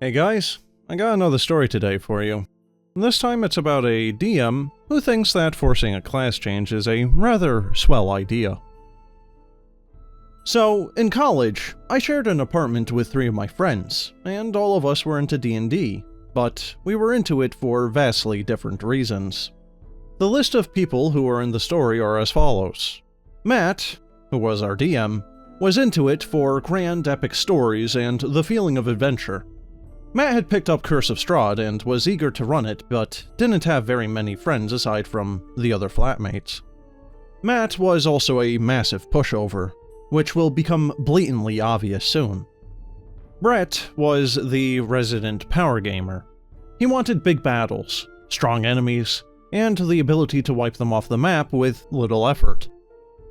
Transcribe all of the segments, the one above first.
Hey guys, I got another story today for you. This time it's about a DM who thinks that forcing a class change is a rather swell idea. So, in college, I shared an apartment with 3 of my friends, and all of us were into D&D, but we were into it for vastly different reasons. The list of people who are in the story are as follows. Matt, who was our DM, was into it for grand epic stories and the feeling of adventure. Matt had picked up Curse of Strahd and was eager to run it, but didn't have very many friends aside from the other flatmates. Matt was also a massive pushover, which will become blatantly obvious soon. Brett was the resident power gamer. He wanted big battles, strong enemies, and the ability to wipe them off the map with little effort.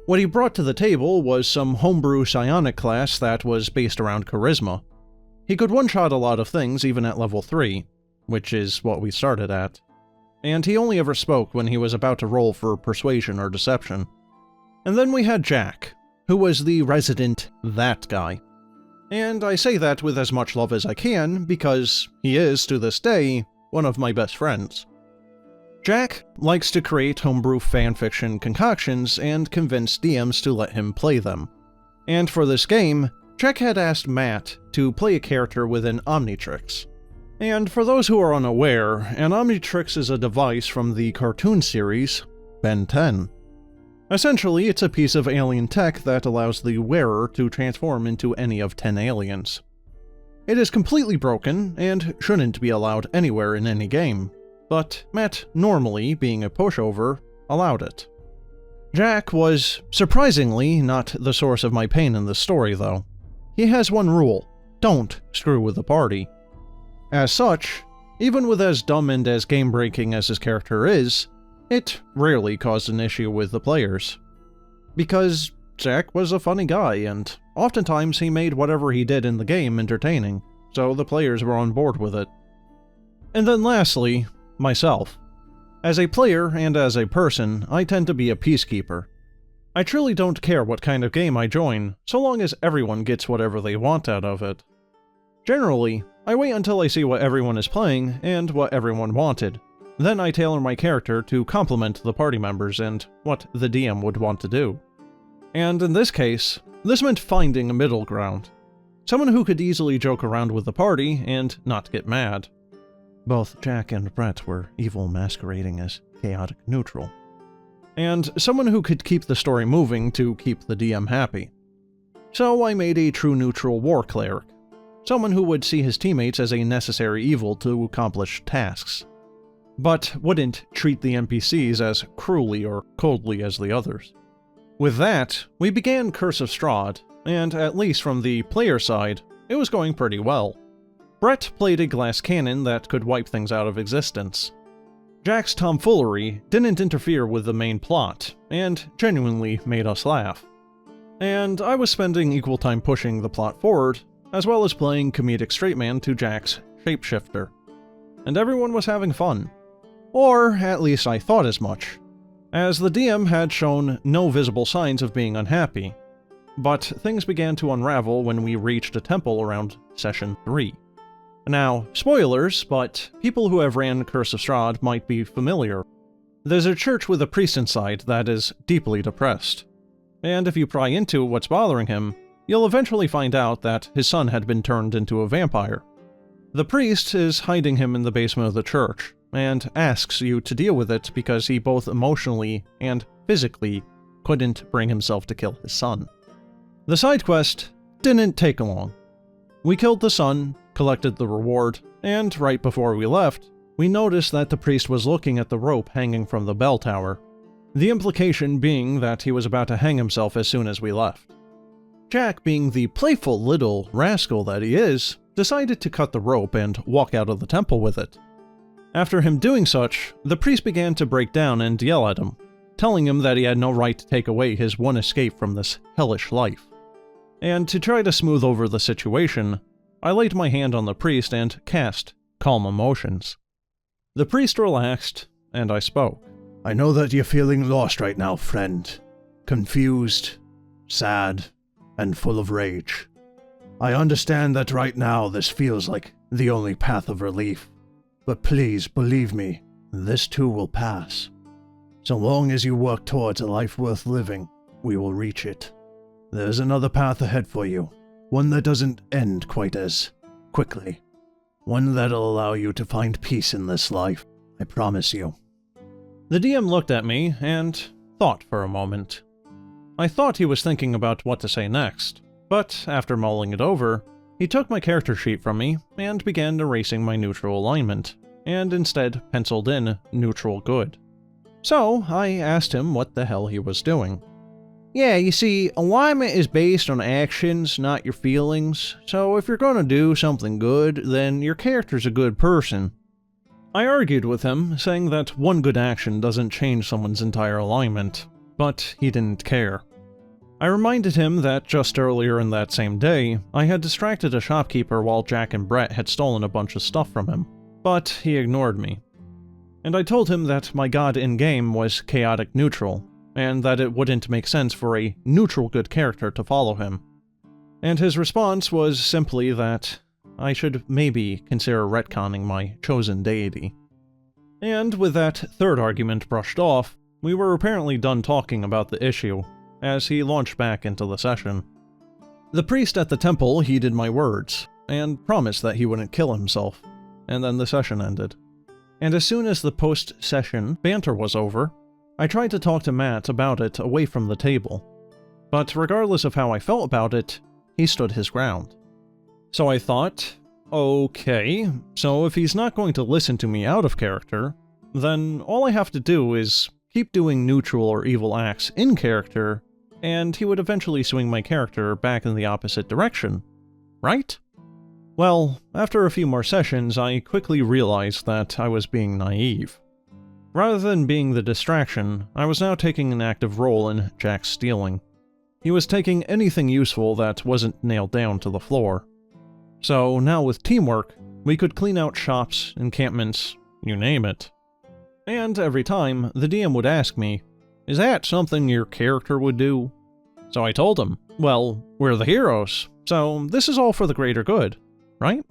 What he brought to the table was some homebrew psionic class that was based around charisma. He could one-shot a lot of things even at level 3, which is what we started at. And he only ever spoke when he was about to roll for persuasion or deception. And then we had Jack, who was the resident that guy. And I say that with as much love as I can, because he is, to this day, one of my best friends. Jack likes to create homebrew fanfiction concoctions and convince DMs to let him play them. And for this game, Jack had asked Matt to play a character with an Omnitrix. And for those who are unaware, an Omnitrix is a device from the cartoon series Ben 10. Essentially, it's a piece of alien tech that allows the wearer to transform into any of 10 aliens. It is completely broken and shouldn't be allowed anywhere in any game, but Matt, normally being a pushover, allowed it. Jack was surprisingly not the source of my pain in this story, though. He has one rule: don't screw with the party. As such, even with as dumb and as game-breaking as his character is, it rarely caused an issue with the players. Because Jack was a funny guy, and oftentimes he made whatever he did in the game entertaining, so the players were on board with it. And then lastly, myself. As a player and as a person, I tend to be a peacekeeper. I truly don't care what kind of game I join, so long as everyone gets whatever they want out of it. Generally, I wait until I see what everyone is playing and what everyone wanted. Then I tailor my character to complement the party members and what the DM would want to do. And in this case, this meant finding a middle ground. Someone who could easily joke around with the party and not get mad. Both Jack and Brett were evil masquerading as chaotic neutral. And someone who could keep the story moving to keep the DM happy. So I made a true neutral war cleric. Someone who would see his teammates as a necessary evil to accomplish tasks, but wouldn't treat the NPCs as cruelly or coldly as the others. With that, we began Curse of Strahd, and at least from the player side, it was going pretty well. Brett played a glass cannon that could wipe things out of existence. Jack's tomfoolery didn't interfere with the main plot, and genuinely made us laugh. And I was spending equal time pushing the plot forward, as well as playing comedic straight man to Jack's shapeshifter. And everyone was having fun. Or, at least I thought as much, as the DM had shown no visible signs of being unhappy. But things began to unravel when we reached a temple around Session 3. Now, spoilers, but people who have ran Curse of Strahd might be familiar. There's a church with a priest inside that is deeply depressed. And if you pry into what's bothering him, you'll eventually find out that his son had been turned into a vampire. The priest is hiding him in the basement of the church, and asks you to deal with it because he both emotionally and physically couldn't bring himself to kill his son. The side quest didn't take long. We killed the son, collected the reward, and right before we left, we noticed that the priest was looking at the rope hanging from the bell tower, the implication being that he was about to hang himself as soon as we left. Jack, being the playful little rascal that he is, decided to cut the rope and walk out of the temple with it. After him doing such, the priest began to break down and yell at him, telling him that he had no right to take away his one escape from this hellish life. And to try to smooth over the situation, I laid my hand on the priest and cast Calm Emotions. The priest relaxed, and I spoke. I know that you're feeling lost right now, friend. Confused, sad, and full of rage. I understand that right now this feels like the only path of relief. But please believe me, this too will pass. So long as you work towards a life worth living, we will reach it. There's another path ahead for you. One that doesn't end quite as quickly. One that'll allow you to find peace in this life. I promise you. The DM looked at me and thought for a moment. I thought he was thinking about what to say next, but after mulling it over, he took my character sheet from me and began erasing my neutral alignment, and instead penciled in neutral good. So I asked him what the hell he was doing. Yeah, you see, alignment is based on actions, not your feelings, so if you're gonna do something good, then your character's a good person. I argued with him, saying that one good action doesn't change someone's entire alignment, but he didn't care. I reminded him that just earlier in that same day, I had distracted a shopkeeper while Jack and Brett had stolen a bunch of stuff from him, but he ignored me. And I told him that my god in-game was chaotic neutral, and that it wouldn't make sense for a neutral good character to follow him. And his response was simply that I should maybe consider retconning my chosen deity. And with that third argument brushed off, we were apparently done talking about the issue, as he launched back into the session. The priest at the temple heeded my words, and promised that he wouldn't kill himself, and then the session ended. And as soon as the post-session banter was over, I tried to talk to Matt about it away from the table, but regardless of how I felt about it, he stood his ground. So I thought, okay, so if he's not going to listen to me out of character, then all I have to do is keep doing neutral or evil acts in character, and he would eventually swing my character back in the opposite direction, right? Well, after a few more sessions, I quickly realized that I was being naive. Rather than being the distraction, I was now taking an active role in Jack's stealing. He was taking anything useful that wasn't nailed down to the floor. So now with teamwork, we could clean out shops, encampments, you name it. And every time, the DM would ask me, is that something your character would do? So I told him, well, we're the heroes, so this is all for the greater good, right?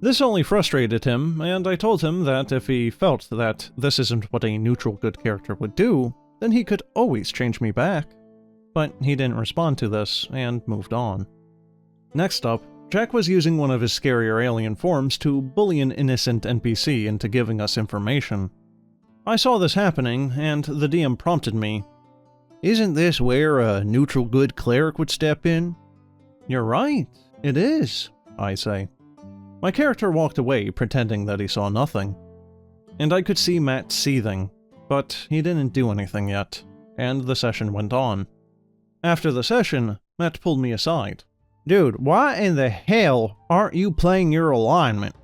This only frustrated him, and I told him that if he felt that this isn't what a neutral good character would do, then he could always change me back. But he didn't respond to this, and moved on. Next up, Jack was using one of his scarier alien forms to bully an innocent NPC into giving us information. I saw this happening, and the DM prompted me, isn't this where a neutral good cleric would step in? You're right, it is, I say. My character walked away, pretending that he saw nothing. And I could see Matt seething, but he didn't do anything yet, and the session went on. After the session, Matt pulled me aside. Dude, why in the hell aren't you playing your alignment?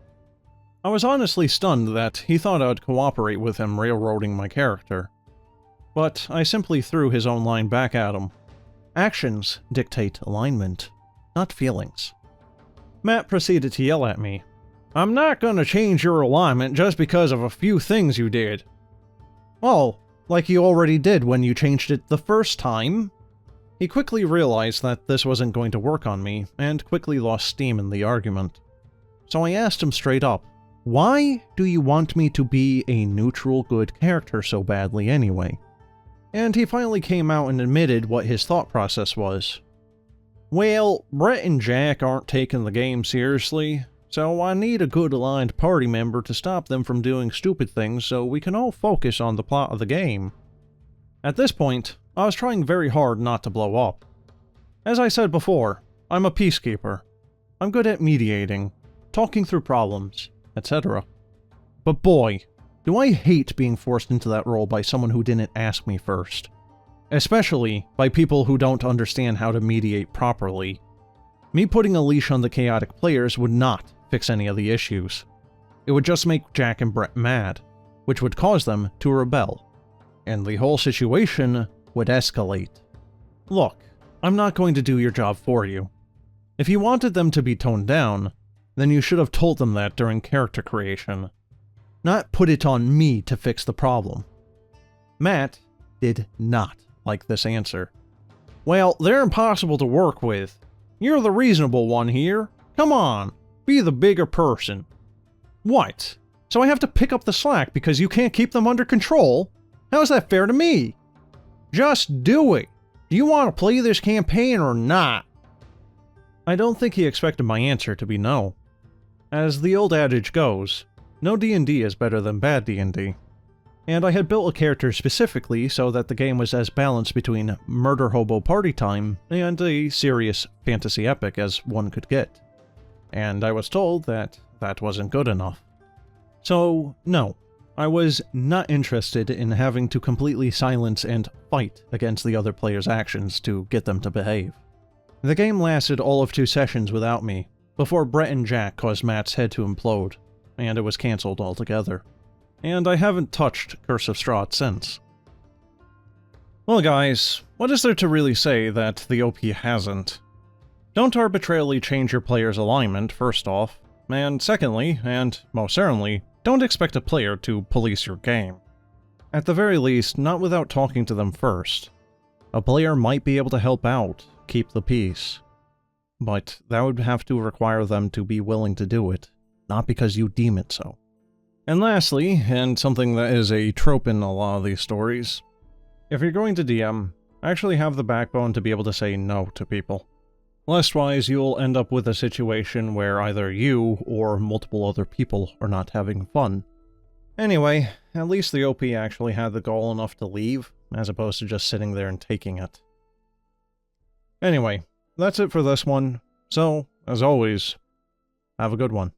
I was honestly stunned that he thought I'd cooperate with him railroading my character. But I simply threw his own line back at him. Actions dictate alignment, not feelings. Matt proceeded to yell at me. I'm not gonna change your alignment just because of a few things you did. Oh, like you already did when you changed it the first time? He quickly realized that this wasn't going to work on me, and quickly lost steam in the argument. So I asked him straight up, why do you want me to be a neutral good character so badly anyway? And he finally came out and admitted what his thought process was. Well, Brett and Jack aren't taking the game seriously, so I need a good aligned party member to stop them from doing stupid things so we can all focus on the plot of the game. At this point, I was trying very hard not to blow up. As I said before, I'm a peacekeeper. I'm good at mediating, talking through problems, etc. But boy, do I hate being forced into that role by someone who didn't ask me first. Especially by people who don't understand how to mediate properly. Me putting a leash on the chaotic players would not fix any of the issues. It would just make Jack and Brett mad, which would cause them to rebel. And the whole situation would escalate. Look, I'm not going to do your job for you. If you wanted them to be toned down, then you should have told them that during character creation. Not put it on me to fix the problem. Matt did not like this answer. Well, they're impossible to work with. You're the reasonable one here. Come on, be the bigger person. What? So I have to pick up the slack because you can't keep them under control? How is that fair to me? Just do it. Do you want to play this campaign or not? I don't think he expected my answer to be no. As the old adage goes, no D&D is better than bad D&D. And I had built a character specifically so that the game was as balanced between murder hobo party time and a serious fantasy epic as one could get. And I was told that that wasn't good enough. So, no, I was not interested in having to completely silence and fight against the other player's actions to get them to behave. The game lasted all of 2 sessions without me, before Brett and Jack caused Matt's head to implode, and it was cancelled altogether. And I haven't touched Curse of Strahd since. Well guys, what is there to really say that the OP hasn't? Don't arbitrarily change your player's alignment, first off, and secondly, and most certainly, don't expect a player to police your game. At the very least, not without talking to them first. A player might be able to help out, keep the peace. But that would have to require them to be willing to do it, not because you deem it so. And lastly, and something that is a trope in a lot of these stories, if you're going to DM, actually have the backbone to be able to say no to people. Lestwise, you'll end up with a situation where either you or multiple other people are not having fun. Anyway, at least the OP actually had the gall enough to leave, as opposed to just sitting there and taking it. Anyway, that's it for this one, so, as always, have a good one.